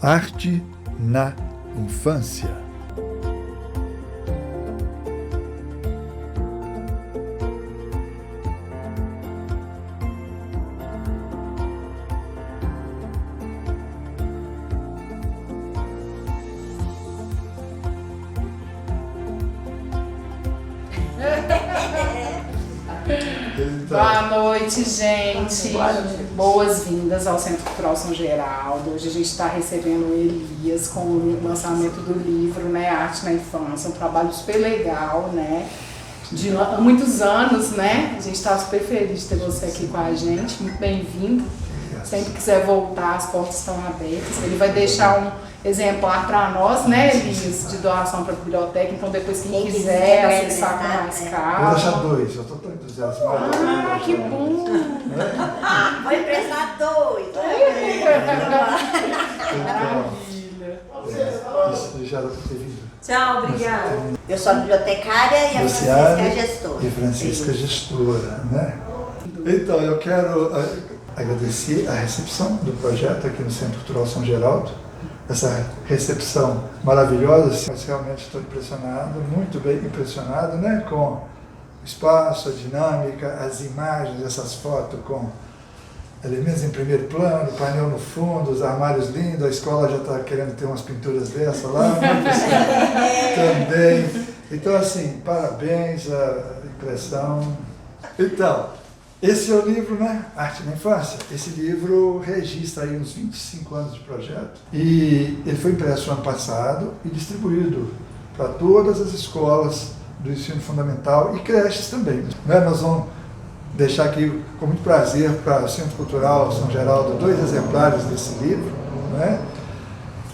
Arte na infância. Boa noite, gente. Boas-vindas ao Centro Cultural São Geraldo. Hoje a gente está recebendo o Elias com o lançamento do livro, né, Arte na Infância, um trabalho super legal, né, de muitos anos, né. A gente está super feliz de ter você aqui com a gente, muito bem-vindo. Sempre quiser voltar, as portas estão abertas. Ele vai deixar um exemplar para nós, né, Elias, de doação para a biblioteca. Então, depois quem quiser acessar com mais calma. Vou deixar 2, eu estou tão entusiasmado. Ah, que bom! Vou emprestar 2. Maravilha! Isso já era para ter vindo. Tchau, obrigada. Eu sou a bibliotecária e a Francisca é gestora. E Francisca é gestora, né? Então, eu quero agradecer a recepção do projeto aqui no Centro Cultural São Geraldo. Essa recepção maravilhosa, mas realmente estou impressionado, muito bem impressionado, né? Com o espaço, a dinâmica, as imagens, essas fotos com elementos em primeiro plano, painel no fundo, os armários lindos, a escola já está querendo ter umas pinturas dessas lá, né? Também. Então, assim, parabéns, a impressão. Então, esse é o livro, né? Arte na Infância. Esse livro registra aí uns 25 anos de projeto e ele foi impresso ano passado e distribuído para todas as escolas do ensino fundamental e creches também, né? Nós vamos deixar aqui com muito prazer para o Centro Cultural São Geraldo 2 exemplares desse livro, né?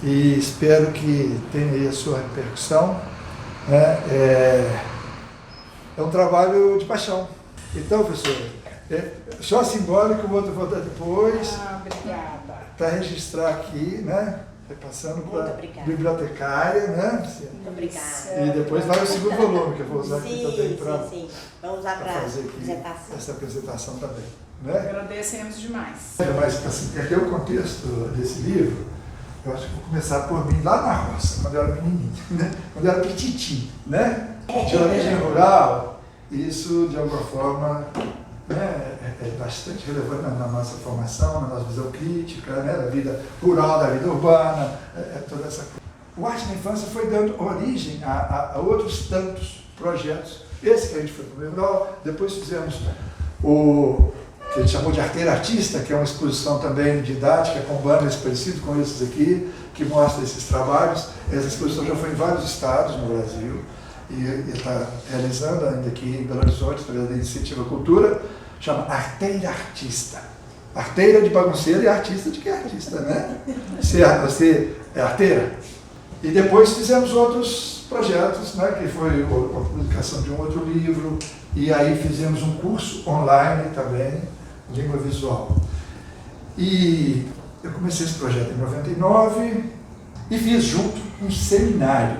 E espero que tenha aí a sua repercussão, né? É um trabalho de paixão. Então, professora, só simbólico, o outro vou dar depois. Ah, obrigada. Para registrar aqui, né? Repassando para a bibliotecária, né? Muito obrigada. E depois vai o segundo volume, que eu vou usar aqui também para Vamos usar para fazer aqui apresentação. essa apresentação também. Né? Agradecemos demais. Mas, assim, aqui é o contexto desse livro. Eu acho que vou começar por mim lá na roça, quando eu era menininho, né? Quando eu era petiti, né? De origem rural, isso de alguma forma, né, é bastante relevante na nossa formação, na nossa visão crítica, né, da vida rural, da vida urbana, toda essa coisa. O Arte na Infância foi dando origem a outros tantos projetos. Esse que a gente foi para o rural, depois fizemos o que a gente chamou de Arteira Artista, que é uma exposição também didática com banners parecidos com esses aqui, que mostra esses trabalhos. Essa exposição já foi em vários estados no Brasil e ele está realizando ainda aqui em Belo Horizonte, através da Iniciativa Cultura, chama Arteira Artista. Arteira de bagunceira e artista de que é artista, né? Você é arteira. E depois fizemos outros projetos, né? Que foi a publicação de um outro livro, e aí fizemos um curso online também, língua visual. E eu comecei esse projeto em 99 e fiz junto um seminário,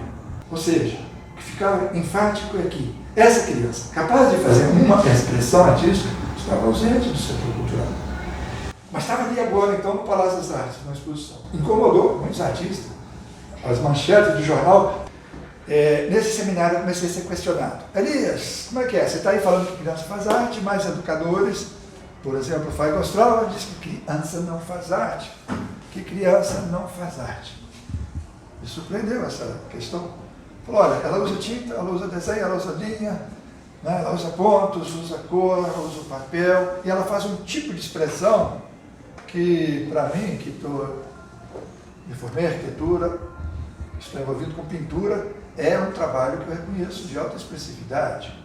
ou seja, o que ficava enfático é que essa criança, capaz de fazer uma expressão artística, estava ausente do setor cultural. Mas estava ali agora, então, no Palácio das Artes, numa exposição. Incomodou muitos artistas, as manchetes do jornal. Nesse seminário eu comecei a ser questionado. Elias, como é que é? Você está aí falando que criança faz arte, mas educadores, por exemplo, o Fábio Ostral, diz que criança não faz arte. Que criança não faz arte. Me surpreendeu essa questão. Falou, olha, ela usa tinta, ela usa desenho, ela usa linha, né? Ela usa pontos, usa cor, ela usa papel, e ela faz um tipo de expressão que, para mim, que me formei em arquitetura, estou envolvido com pintura, é um trabalho que eu reconheço de alta expressividade.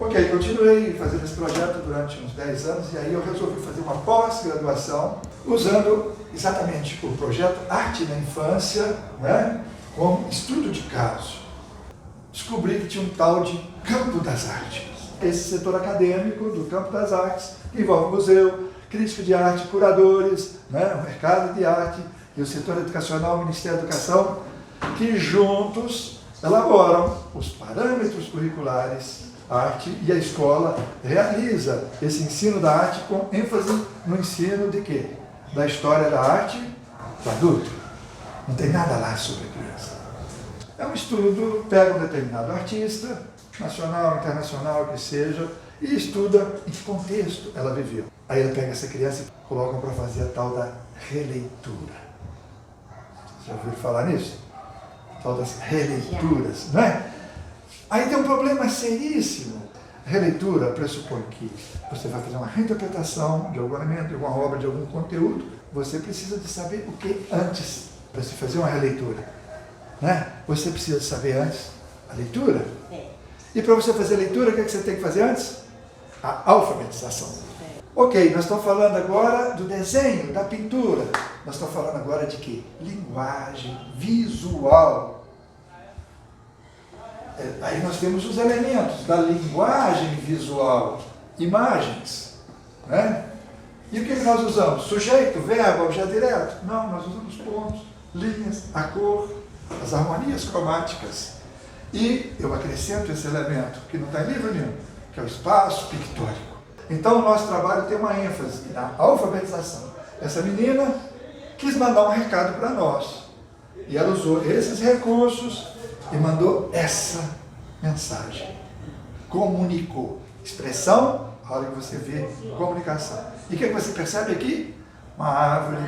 Ok, continuei fazendo esse projeto durante uns 10 anos, e aí eu resolvi fazer uma pós-graduação, usando exatamente o projeto Arte na Infância, né? Como estudo de caso. Descobri que tinha um tal de Campo das Artes. Esse setor acadêmico do Campo das Artes, que envolve museu, crítica de arte, curadores, né, o mercado de arte e o setor educacional, o Ministério da Educação, que juntos elaboram os parâmetros curriculares, arte, e a escola realiza esse ensino da arte com ênfase no ensino de quê? Da história da arte do adulto. Não tem nada lá sobre a criança. É um estudo, pega um determinado artista, nacional, internacional, que seja, e estuda em que contexto ela viveu. Aí ela pega essa criança e coloca para fazer a tal da releitura. Já ouviram falar nisso? A tal das releituras, não é? Aí tem um problema seríssimo. A releitura pressupõe que você vai fazer uma reinterpretação de algum elemento, de alguma obra, de algum conteúdo. Você precisa de saber o que antes para se fazer uma releitura. Né? Você precisa de saber antes a leitura. E para você fazer a leitura, o que você tem que fazer antes? A alfabetização. Ok, nós estamos falando agora do desenho, da pintura. Nós estamos falando agora de quê? Linguagem visual. Aí nós temos os elementos da linguagem visual, imagens. Né? E o que nós usamos? Sujeito, verbo, objeto direto? Não, nós usamos pontos, linhas, a cor, as harmonias cromáticas. E eu acrescento esse elemento, que não está em livro nenhum, que é o espaço pictórico. Então o nosso trabalho tem uma ênfase na alfabetização. Essa menina quis mandar um recado para nós. E ela usou esses recursos e mandou essa mensagem. Comunicou. Expressão, a hora que você vê comunicação. E o que você percebe aqui? Uma árvore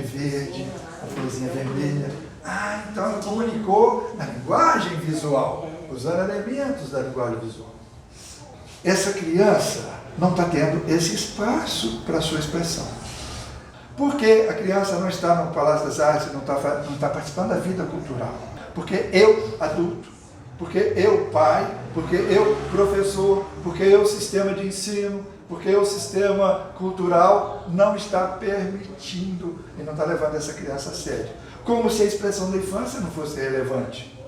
verde, uma florzinha vermelha. Ah, então ela comunicou na linguagem visual, usando elementos da linguagem visual. Essa criança não está tendo esse espaço para a sua expressão. Porque a criança não está no Palácio das Artes, não está participando da vida cultural. Porque eu, adulto, porque eu, pai, porque eu, professor, porque eu, sistema de ensino, porque o sistema cultural não está permitindo e não está levando essa criança a sério. Como se a expressão da infância não fosse relevante.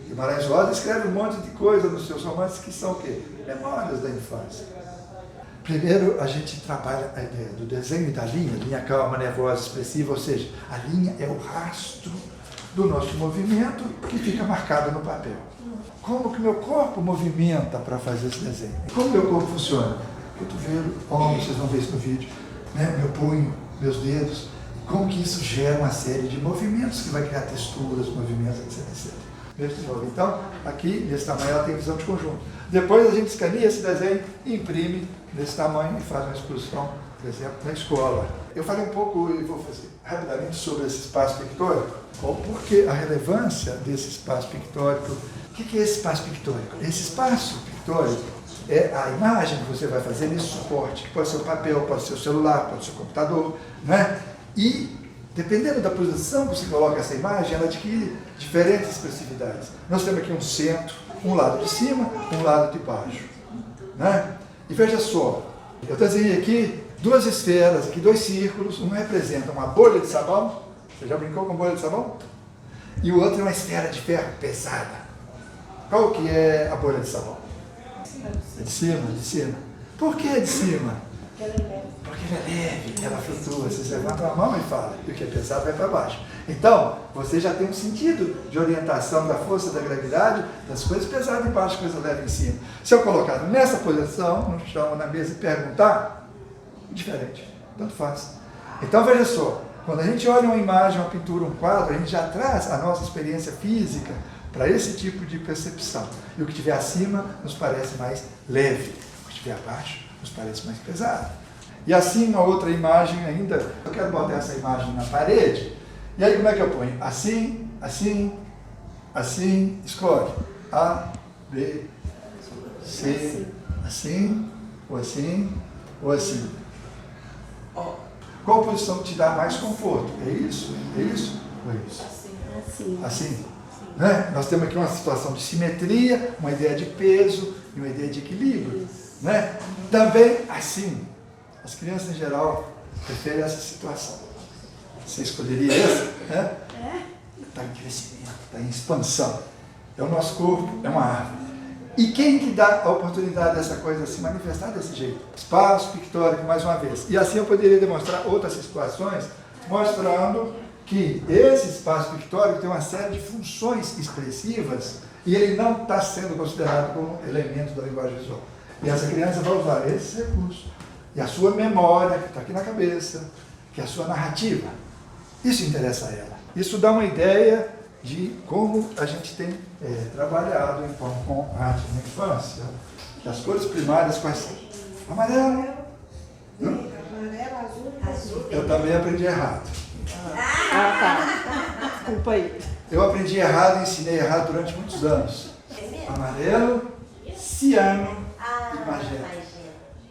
Guimarães Rosa escreve um monte de coisa nos seus romances que são o quê? Memórias da infância. Primeiro, a gente trabalha a ideia do desenho e da linha calma, nervosa, expressiva, ou seja, a linha é o rastro do nosso movimento que fica marcado no papel. Como que meu corpo movimenta para fazer esse desenho? Como meu corpo funciona? Cotovelo, ombro, vocês vão ver isso no vídeo, né? Meu punho, meus dedos. Como que isso gera uma série de movimentos que vai criar texturas, movimentos, etc. Veja de novo. Então, aqui, nesse tamanho, ela tem visão de conjunto. Depois a gente escaneia esse desenho, imprime nesse tamanho e faz uma exposição, por exemplo, na escola. Eu falei um pouco, e vou fazer rapidamente, sobre esse espaço pictórico, porque a relevância desse espaço pictórico. O que é esse espaço pictórico? Esse espaço pictórico é a imagem que você vai fazer nesse suporte, que pode ser o papel, pode ser o celular, pode ser o computador, né? E, dependendo da posição que você coloca essa imagem, ela adquire diferentes expressividades. Nós temos aqui um centro, um lado de cima, um lado de baixo. Né? E veja só, eu desenhei aqui duas esferas, aqui dois círculos, um representa uma bolha de sabão, você já brincou com bolha de sabão? E o outro é uma esfera de ferro pesada. Qual que é a bolha de sabão? É de cima, de cima. Por que é de cima? Porque ela é leve, ela flutua. Você levanta a mão e fala, e o que é pesado vai para baixo. Então, você já tem um sentido de orientação da força da gravidade, das coisas pesadas embaixo, coisas leves em cima. Se eu colocar nessa posição, no chão, na mesa e perguntar, diferente, tanto faz. Então, veja só, quando a gente olha uma imagem, uma pintura, um quadro, a gente já traz a nossa experiência física para esse tipo de percepção. E o que estiver acima nos parece mais leve, o que estiver abaixo nos parece mais pesado. E assim, uma outra imagem ainda, eu quero botar essa imagem na parede, e aí como é que eu ponho? Assim, assim, assim, escolhe. A, B, C, assim, ou assim, ou assim. Qual posição te dá mais conforto? É isso? É isso? Ou é isso? Assim. Assim. Né? Nós temos aqui uma situação de simetria, uma ideia de peso e uma ideia de equilíbrio. Né? Também assim. As crianças, em geral, preferem essa situação. Você escolheria essa? Né? Está em crescimento, está em expansão. É o nosso corpo, é uma árvore. E quem que dá a oportunidade dessa coisa se manifestar desse jeito? Espaço pictórico, mais uma vez. E assim eu poderia demonstrar outras situações, mostrando que esse espaço pictórico tem uma série de funções expressivas e ele não está sendo considerado como elemento da linguagem visual. E essa criança vai usar esse recurso. E a sua memória, que está aqui na cabeça, que é a sua narrativa. Isso interessa a ela. Isso dá uma ideia de como a gente tem trabalhado então, com arte na infância. As cores primárias quais são? Amarelo. Amarelo, azul. Eu também aprendi errado. Tá. Desculpa aí. Eu aprendi errado e ensinei errado durante muitos anos. Amarelo, ciano e magenta.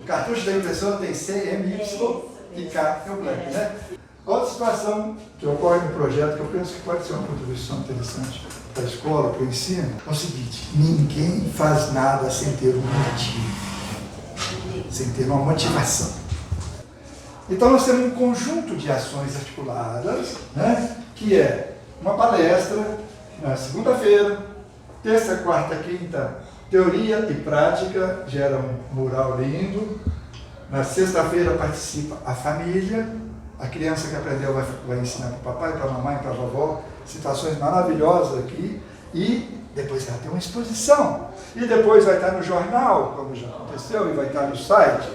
O cartucho da impressora tem C, M, Y e K, é o branco, né? Outra situação que ocorre no projeto, que eu penso que pode ser uma contribuição interessante para a escola, para o ensino, é o seguinte: ninguém faz nada sem ter um motivo, sem ter uma motivação. Então nós temos um conjunto de ações articuladas, né, que é uma palestra na segunda-feira, terça, quarta, quinta, teoria e prática, gera um mural lindo. Na sexta-feira participa a família, a criança que aprendeu vai ensinar para o papai, para a mamãe, para a vovó, situações maravilhosas aqui, e depois vai ter uma exposição, e depois vai estar no jornal, como já aconteceu, e vai estar no site.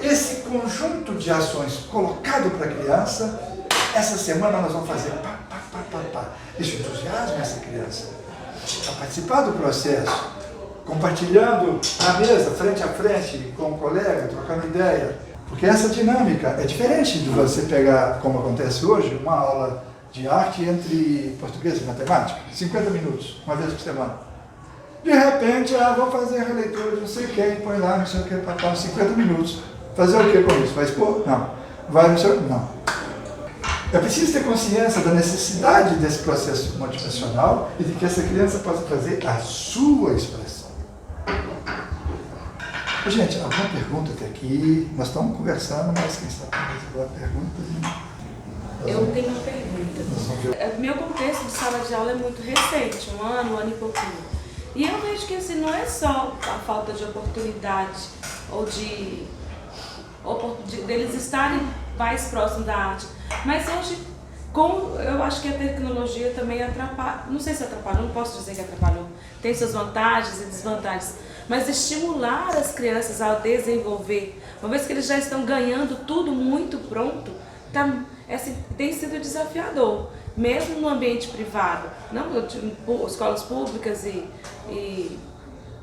Esse conjunto de ações colocado para a criança, essa semana nós vamos fazer Isso entusiasma essa criança a participar do processo, compartilhando a mesa, frente a frente, com o colega, trocando ideia. Porque essa dinâmica é diferente de você pegar, como acontece hoje, uma aula de arte entre português e matemática, 50 minutos, uma vez por semana. De repente, vou fazer a releitura de não sei quem, põe lá, não sei o que, 50 minutos. Fazer o que com isso? Vai expor? Não. Vai no seu? Não. É preciso ter consciência da necessidade desse processo motivacional e de que essa criança possa fazer a sua expressão. Gente, alguma pergunta até aqui? Nós estamos conversando, mas quem sabe mais alguma pergunta? Eu tenho uma pergunta. Meu contexto de sala de aula é muito recente, um ano e pouquinho. E eu vejo que assim, não é só a falta de oportunidade ou deles estarem mais próximos da arte, mas hoje, eu acho que a tecnologia também atrapalha, não sei se atrapalhou, não posso dizer que atrapalhou, tem suas vantagens e desvantagens, mas estimular as crianças a desenvolver, uma vez que eles já estão ganhando tudo muito pronto, tem sido desafiador, mesmo no ambiente privado, não escolas públicas e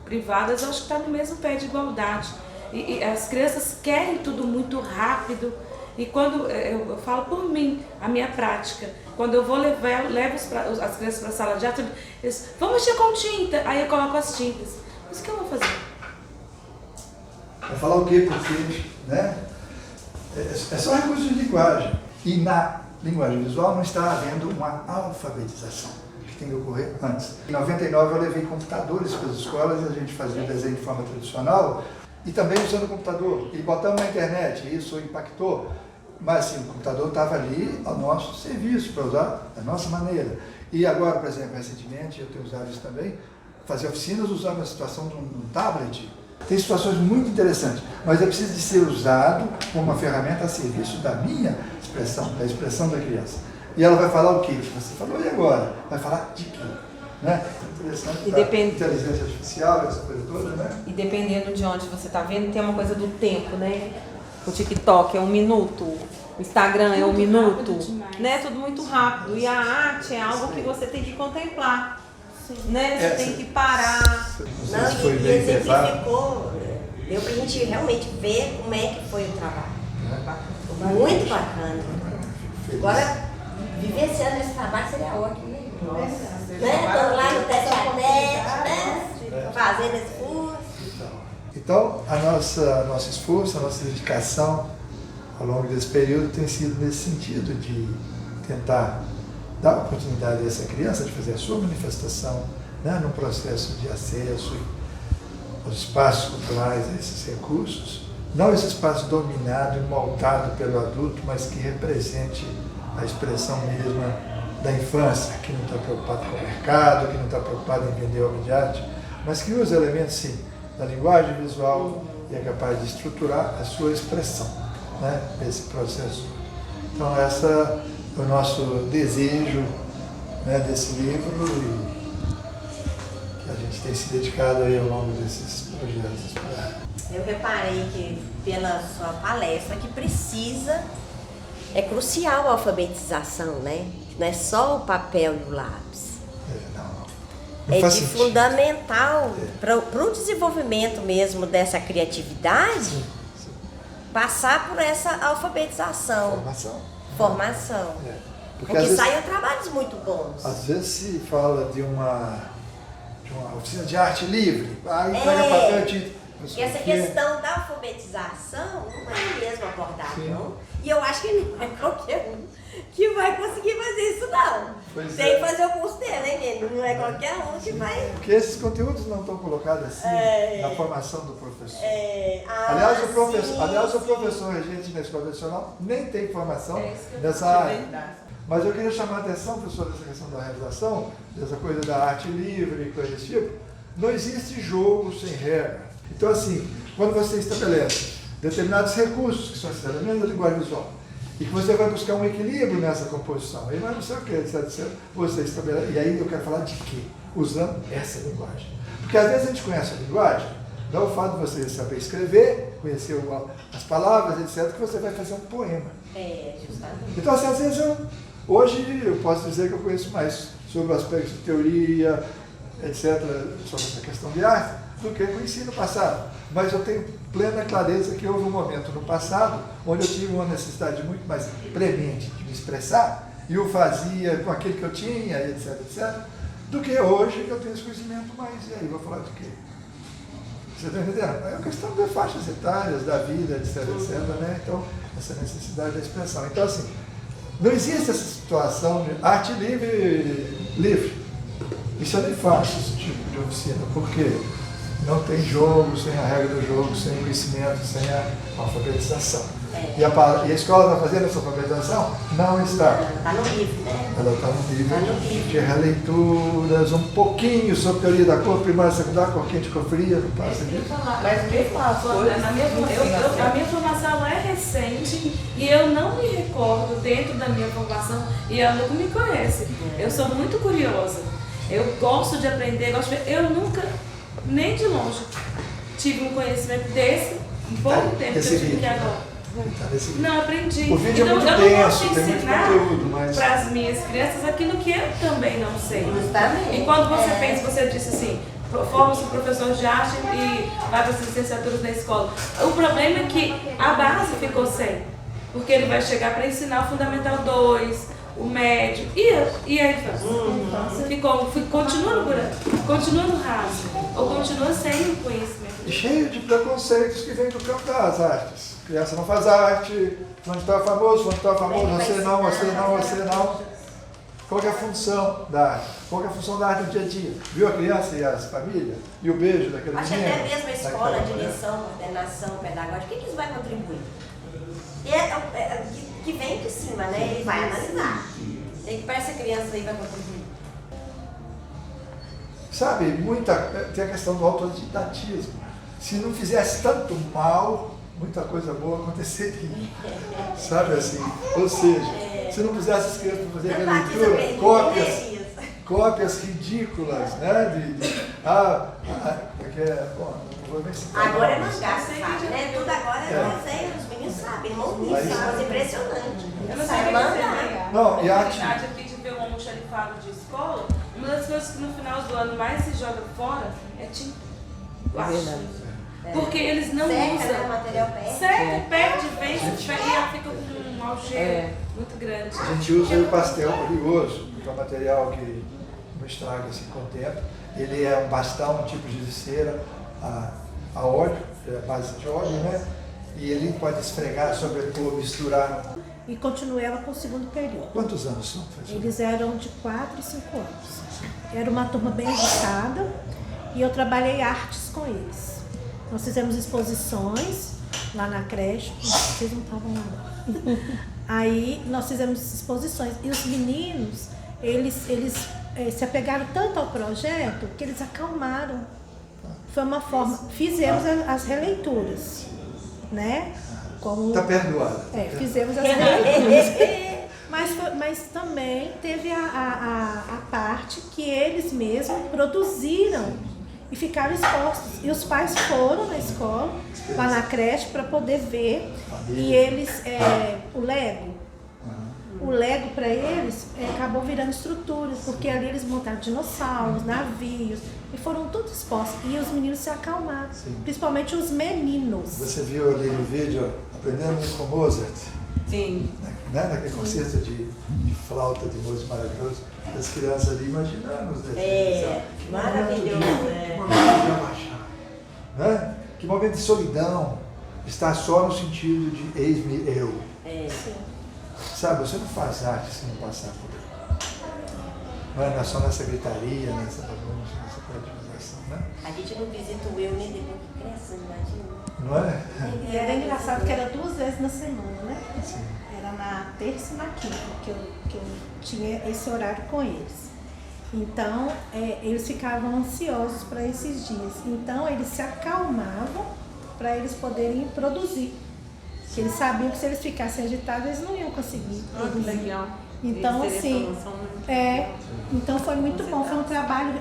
privadas, eu acho que está no mesmo pé de igualdade. E as crianças querem tudo muito rápido, e quando eu falo por mim, a minha prática, quando eu vou levo as crianças para a sala de arte, eles vão mexer com tinta, aí eu coloco as tintas. Mas o que eu vou fazer? Vai falar o quê? Porque, né? É só recurso de linguagem. E na linguagem visual não está havendo uma alfabetização, que tem que ocorrer antes. Em 99 eu levei computadores para as escolas e a gente fazia desenho de forma tradicional, e também usando o computador, e botamos na internet, e isso impactou. Mas assim, o computador estava ali ao nosso serviço, para usar da nossa maneira. E agora, por exemplo, recentemente, eu tenho usado isso também, fazer oficinas usando a situação de um tablet. Tem situações muito interessantes, mas é preciso de ser usado como uma ferramenta a serviço da minha expressão, da expressão da criança. E ela vai falar o quê? Você falou, e agora? Vai falar de quê? Né? Interessante, inteligência artificial, essa coisa toda, né? E dependendo de onde você está vendo, tem uma coisa do tempo, né? O TikTok é 1 minuto, o Instagram é 1 minuto, né? Tudo muito rápido. E a arte é algo que você tem que contemplar, né? Você tem que parar. Não, e exemplificou, deu pra gente realmente ver como é que foi o trabalho. Muito bacana. Agora, vivenciando esse trabalho seria ótimo, né? Nossa. Estamos lá no teste a teste, né? Fazendo esse curso. Então, nosso esforço, a nossa dedicação ao longo desse período tem sido nesse sentido de tentar dar oportunidade a essa criança de fazer a sua manifestação, né, no processo de acesso aos espaços culturais, a esses recursos. Não esse espaço dominado e moldado pelo adulto, mas que represente a expressão mesma da infância, que não está preocupado com o mercado, que não está preocupado em vender obra de arte, mas que usa elementos, sim, da linguagem visual e é capaz de estruturar a sua expressão, né, nesse processo. Então, esse é o nosso desejo, né, desse livro e que a gente tem se dedicado aí ao longo desses projetos. Eu reparei que, pela sua palestra, que precisa é crucial a alfabetização, né? Não é só o papel e o lápis. Não É faz de sentido. fundamental para o desenvolvimento mesmo dessa criatividade, passar por essa alfabetização, formação. Porque Porque às vezes, saem trabalhos muito bons. às vezes se fala de uma oficina de arte livre, aí pega papel e tinta. E essa questão da alfabetização não é mesmo abordada, não. E eu acho que não é qualquer um que vai conseguir fazer isso, não. Tem que fazer o curso dele, hein, menino? Não é qualquer um que vai. Porque esses conteúdos não estão colocados assim na formação do professor. Aliás, o professor regente na escola tradicional nem tem formação nessa área. Mas eu queria chamar a atenção, professor, dessa questão da realização, dessa coisa da arte livre e coisa desse tipo. Não existe jogo sem regra. Então, assim, quando você estabelece determinados recursos, que são esses elementos da linguagem visual, e que você vai buscar um equilíbrio nessa composição, aí vai não sei o que, você estabelece, e aí eu quero falar de quê? Usando essa linguagem. Porque às vezes a gente conhece a linguagem, dá o fato de você saber escrever, conhecer as palavras, etc., que você vai fazer um poema. Justamente. Então, assim, às vezes hoje eu posso dizer que eu conheço mais sobre aspectos de teoria, etc., sobre essa questão de arte, do que eu conheci no passado. Mas eu tenho plena clareza que houve um momento no passado onde eu tive uma necessidade muito mais premente de me expressar e eu fazia com aquilo que eu tinha, etc., etc., do que hoje que eu tenho esse conhecimento mais. E aí, vou falar de quê? Você está entendendo? É uma questão de faixas etárias, da vida, etc., etc., né? Então, essa necessidade da expressão. Então, assim, não existe essa situação de arte livre. Isso eu nem faço, esse tipo de oficina, porque não tem jogo sem a regra do jogo, sem o conhecimento, sem a alfabetização. E a escola está fazendo essa alfabetização? Não está. Está no livro, né? Ela está no livro de releituras, um pouquinho sobre teoria da cor, primária, secundária, cor quente, cor fria, não passa disso. Mas mesmo a minha formação ela é recente e eu não me recordo dentro da minha formação, e a Lu me conhece. Eu sou muito curiosa. Eu gosto de aprender, gosto de ver. Eu nunca, nem de longe, tive um conhecimento desse em pouco tempo que eu tive aqui agora. Não, aprendi. O vídeo então, é muito eu não denso, posso tem muito ensinar conteúdo, mas... para as minhas crianças aquilo que eu também não sei. Justamente. E quando você pensa, você disse assim, forma-se um professor de arte e vai para as licenciaturas na escola. O problema é que a base ficou sem. Porque ele vai chegar para ensinar o Fundamental 2, o médio e a infância. Continua no buraco, continua no raso, ou continua sem o conhecimento. E cheio de preconceitos que vêm do campo das artes. Criança não faz arte, onde está famoso, você não. Qual que é a função da arte? Qual que é a função da arte no dia a dia? Viu a criança e as famílias? E o beijo daquele Acho menino? até mesmo a escola, a direção, coordenação pedagógica, o que isso vai contribuir? Que vem de cima, né? Ele vai analisar. E que para essa criança aí vai contribuir. Sabe, tem a questão do autodidatismo. Se não fizesse tanto mal, muita coisa boa aconteceria. Sabe assim? Ou seja, se não fizesse as crianças fazer leitura, cópias ridículas, né? Não vou nem citar. Agora é mangá, sabe, né? Tudo agora é desenho, os meninos sabem, coisa impressionante. Eu não sei o que você Não, e a arte... aqui de ver um almoxarifado de escola, uma das coisas que no final do ano mais se joga fora é tinta. Porque eles não usam. O material perde. Seca, perde, vem, e ela fica com um mau cheiro muito grande. A gente usa o pastel oleoso, que é um material que não estraga assim com o tempo. Ele é um bastão, um tipo de cera a óleo, é a base de óleo, né? E ele pode esfregar, sobrepor, misturar. E continuei ela com o segundo período. Quantos anos são? Eles eram de 4 e 5 anos. Era uma turma bem agitada e eu trabalhei artes com eles. Nós fizemos exposições lá na creche, vocês não estavam lá não. Aí nós fizemos exposições e os meninos, eles se apegaram tanto ao projeto que eles acalmaram. Foi uma forma, fizemos as releituras, né? Está perdoado. Fizemos as releituras. Mas também teve a parte que eles mesmos produziram e ficaram expostos. E os pais foram na escola, lá na creche, para poder ver. E eles, o Lego, o Lego para eles acabou virando estruturas, porque ali eles montaram dinossauros, navios, e foram todos expostos. E os meninos se acalmaram, principalmente os meninos. Você viu ali no vídeo, aprendendo com Mozart? Sim. Né? Naquele concerto de flauta de Mozart maravilhoso, as crianças ali imaginando os desenhos. Maravilhoso. Que momento de relaxar. Né? Que momento de solidão. Estar só no sentido de eis-me eu. Sabe, você não faz arte se não passar por ele. Não é só nessa gritaria, nessa bagunça, nessa coletivização, né? A gente não visita o eu nem depois que cresce, imagina. Não é? E era engraçado que era 2 vezes na semana, né? Sim. Era na terça e na quinta que eu tinha esse horário com eles. Então, eles ficavam ansiosos para esses dias. Então, eles se acalmavam para eles poderem produzir. Porque eles sabiam que se eles ficassem agitados, eles não iam conseguir produzir. Legal. Então, assim, então foi muito bom. Foi um trabalho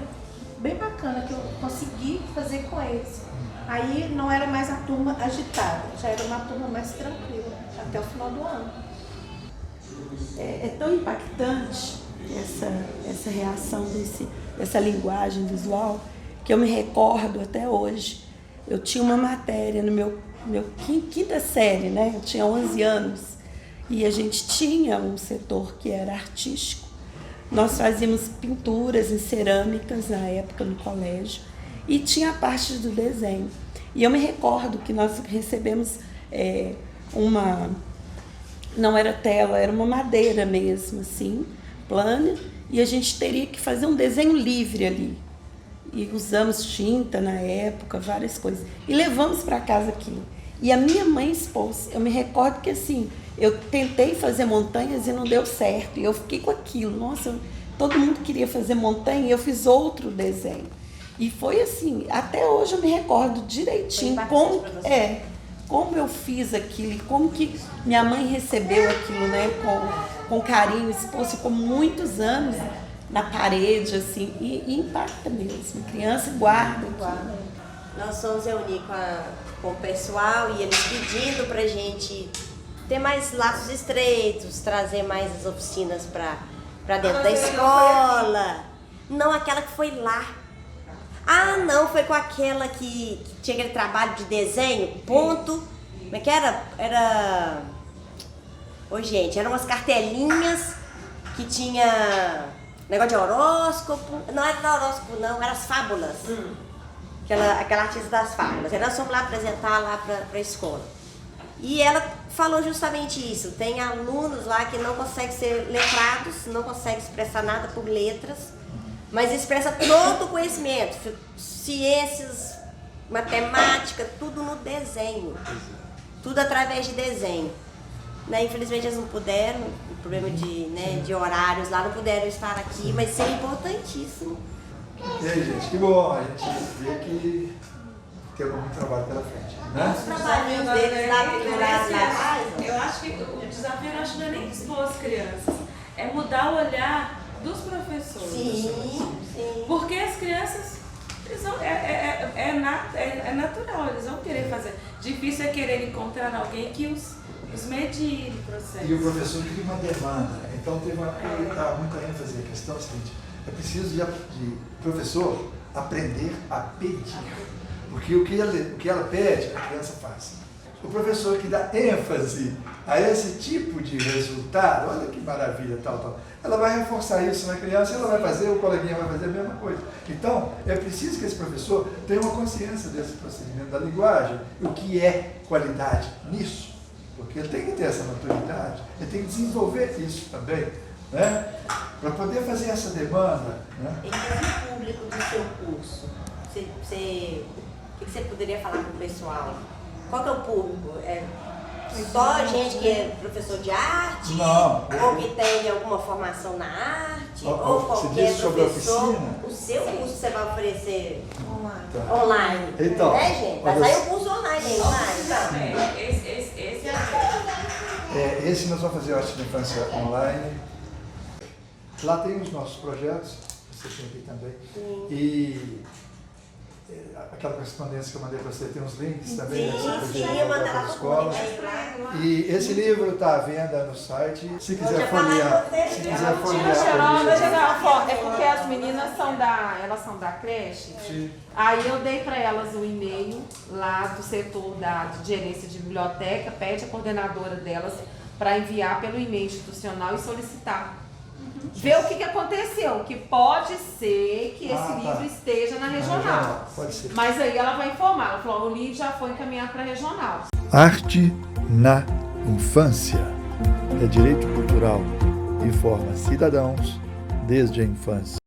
bem bacana que eu consegui fazer com eles. Aí não era mais a turma agitada, já era uma turma mais tranquila, até o final do ano. É tão impactante essa reação dessa linguagem visual, que eu me recordo até hoje. Eu tinha uma matéria no meu quinta série, né? Eu tinha 11 anos, e a gente tinha um setor que era artístico. Nós fazíamos pinturas em cerâmicas na época no colégio, e tinha a parte do desenho. E eu me recordo que nós recebemos não era tela, era uma madeira mesmo, assim, plana, e a gente teria que fazer um desenho livre ali. E usamos tinta na época, várias coisas. E levamos para casa aquilo. E a minha mãe expôs. Eu me recordo que assim, eu tentei fazer montanhas e não deu certo. E eu fiquei com aquilo. Nossa, todo mundo queria fazer montanha e eu fiz outro desenho. E foi assim, até hoje eu me recordo direitinho como eu fiz aquilo e como que minha mãe recebeu aquilo, né, com carinho, expôs, ficou muitos anos na parede, assim, e impacta mesmo. A criança guarda. Nós fomos reunir com o pessoal e eles pedindo pra gente ter mais laços estreitos, trazer mais as oficinas pra dentro da escola. Não aquela que foi lá. Ah, não, foi com aquela que tinha aquele trabalho de desenho, ponto. Como é que era? Ô, gente, eram umas cartelinhas que tinha negócio de horóscopo. Não era horóscopo, não, eram as fábulas. Aquela artista das fábulas. Aí nós fomos lá apresentar lá pra escola. E ela falou justamente isso. Tem alunos lá que não conseguem ser letrados, não conseguem expressar nada por letras, mas expressa todo o conhecimento, ciências, matemática, tudo no desenho. Tudo através de desenho. Né? Infelizmente eles não puderam, o problema de horários lá, não puderam estar aqui, mas seria importantíssimo. E aí, gente, que bom, a gente vê que tem muito trabalho pela frente, né? Os trabalhinhos deles lá pendurados lá atrás. Eu acho que o desafio não é nem expor as crianças, é mudar o olhar dos professores. Sim. Porque as crianças, é natural, eles vão querer fazer. Difícil é querer encontrar alguém que os medie no processo. E o professor cria uma demanda, então teve muita ênfase na questão seguinte: é preciso de professor aprender a pedir, porque o que ela pede, a criança faz. O professor que dá ênfase a esse tipo de resultado, olha que maravilha, tal, ela vai reforçar isso na criança, ela vai fazer, o coleguinha vai fazer a mesma coisa. Então, é preciso que esse professor tenha uma consciência desse procedimento da linguagem, o que é qualidade nisso, porque ele tem que ter essa maturidade, ele tem que desenvolver isso também, né? Para poder fazer essa demanda. Né? E o público do seu curso? O que você poderia falar para o pessoal? Qual que é o público? Só gente que é professor de arte? Não. Ou que tem alguma formação na arte? Ou você qualquer disse sobre a professor? oficina? O seu curso você vai oferecer Tá. online? Então, né, gente? Vai sair o curso online. Esse nós vamos fazer Arte da Infância online. Lá tem os nossos projetos, você tem aqui também. Sim. E aquela correspondência que eu mandei para você, tem uns links também. Sim, eu mandei lá escola. E esse livro está à venda no site. Se quiser folhear. Se quiser folhear. É porque as meninas elas são da creche. Sim. Aí eu dei para elas o e-mail lá do setor de gerência de biblioteca, pede a coordenadora delas para enviar pelo e-mail institucional e solicitar. Ver o que aconteceu, que pode ser que esse livro esteja na regional. Pode ser. Mas aí ela vai informar, ela falou, o livro já foi encaminhado para a regional. Arte na infância. É direito cultural e forma cidadãos desde a infância.